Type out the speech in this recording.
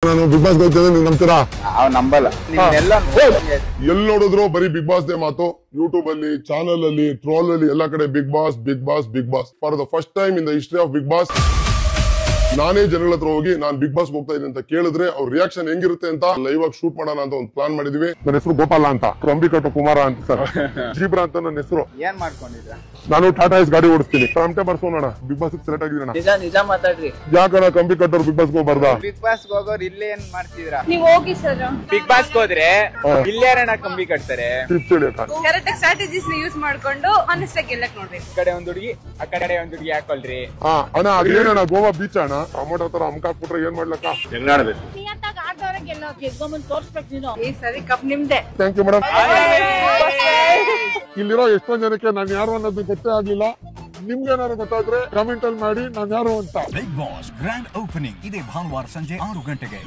ನಾನು big boss ಹೋಗ್ತಿದ್ದೆ, ನೀವು ನಂಬ್ತೀರಾ? ನಂಬಲ್ಲ. ಎಲ್ಲಿ ನೋಡಿದ್ರು ಬರೀ ಬಿಗ್ ಬಾಸ್ ದೇ ಮಾತು. ಯೂಟ್ಯೂಬ್ ಅಲ್ಲಿ, ಚಾನಲ್ ಅಲ್ಲಿ, ಟ್ರೋಲ್ ಅಲ್ಲಿ ಎಲ್ಲಾ ಕಡೆ Bigg Boss Bigg Boss Bigg Boss. For the first time in the history of Bigg Boss ನಾನೇ ಜನಗಳ ಹತ್ರ ಹೋಗಿ ನಾನು ಬಿಗ್ ಬಾಸ್ ಹೋಗ್ತಾ ಇದ್ದೀನಿ ಅಂತ ಕೇಳಿದ್ರೆ ಅವ್ರ ರಿಯಾಕ್ಷನ್ ಹೆಂಗಿರುತ್ತೆ ಅಂತ ಲೈವ್ ಆಗಿ ಶೂಟ್ ಮಾಡೋಣ ಅಂತ ಒಂದು ಪ್ಲಾನ್ ಮಾಡಿದ್ವಿ. ನನ್ನ ಹೆಸರು ಗೋಪಾಲ ಅಂತ, ಕಂಬಿಕಟ್ಟು ಕುಮಾರ ಅಂತ ಸರ್, ಜೀಬ್ರಾ ಅಂತ ನನ್ನ ಹೆಸರು. ಏನ್ ಮಾಡ್ಕೊಂಡಿದ್ರ? ನಾನು ಟಾಟಾ ಎಸ್ ಗಾಡಿ ಓಡಿಸ್ತೀನಿ. ಟಮಟೆ ಬರ್ಸೋಣ, ಬಿಗ್ ಬಾಸ್ ಸೆಲೆಕ್ಟ್ ಆಗಿದ್ದೀನ. ನಿಜ ಮಾತಾಡ್ರಿ. ಯಾಕಣ್ಣ ಕಂಬಿಕಟ್ಟವ್ರು ಬಿಗ್ ಬಾಸ್ ಹೋಗ್ಬಾರ್ದಾ? ಬಿಗ್ ಬಾಸ್ ಹೋಗೋರು ಇಲ್ಲೇ ಏನ್ ಮಾಡ್ತಿದ್ರ? ನೀವ್ ಹೋಗಿ ಸರ್. ಬಿಗ್ ಬಾಸ್ ಹೋದ್ರೆ ಇಲ್ಲೇರಣ ಕಂಬಿ ಕಟ್ತಾರೆ. ಕರೆಕ್ಟ್ ಸ್ಟ್ರಾಟಜೀಸ್ ಯೂಸ್ ಮಾಡ್ಕೊಂಡು ಆನೆಸ್ಟ್ ಆಗಿ ಗೆಲ್ಲಕ್ ನೋಡ್ಬೇಕು. ಈ ಕಡೆ ಒಂದ್ ಹುಡುಗಿ, ಆ ಕಡೆ ಒಂದ್ ಹುಡುಗಿ ಹಾಕೊಳ್ರಿ. ಅಣ್ಣ ಅದೇನಣ್ಣ ಗೋವಾ ಬೀಚ್ ಅಣ್ಣ, ಟೊಮೊಟೊ ತರ ಅಮ್ಕಾಕ್ಬಿಟ್ರೆ ಏನ್ ಮಾಡ್ಲಕ್ಕ? ಹೆಂಗಾಡ್ಬೇಕು ಈ ಸರಿ ಕಪ್ ನಿಮ್ದೆ. Thank you madam. ಇಲ್ಲಿರೋ ಎಷ್ಟೊಂದ್ ಜನಕ್ಕೆ ನಾನು ಯಾರು ಅನ್ನೋದು ಗೊತ್ತೇ ಆಗ್ಲಿಲ್ಲ. ನಿಮ್ಗೆ ಏನಾದ್ರು ಗೊತ್ತಾದ್ರೆ ಕಮೆಂಟ್ ಅಲ್ಲಿ ಮಾಡಿ ನಾನು ಯಾರು ಅಂತ. ಬಿಗ್ ಬಾಸ್ ಗ್ರ್ಯಾಂಡ್ ಓಪನಿಂಗ್ ಇದೇ ಭಾನುವಾರ ಸಂಜೆ 6 ಗಂಟೆಗೆ.